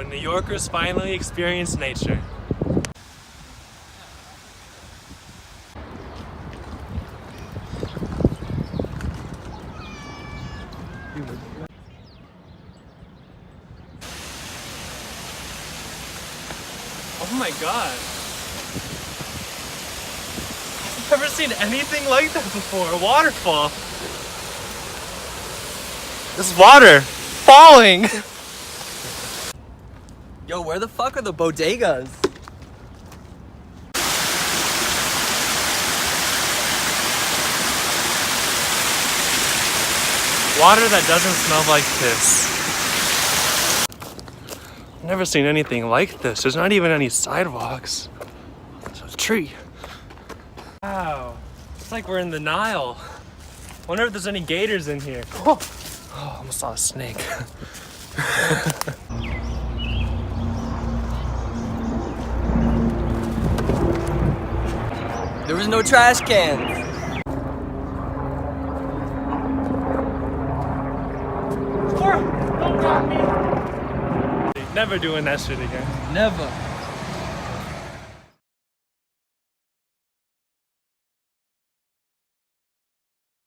when New Yorkers finally experience nature. Oh my god. I've never seen anything like that before. A waterfall. This water falling. Yo, where the fuck are the bodegas? Water that doesn't smell like piss. I've never seen anything like this. There's not even any sidewalks. There's a tree. Wow. It's like we're in the Nile. Wonder if there's any gators in here. Oh, I almost saw a snake. There was no trash cans. Never doing that shit again. Never.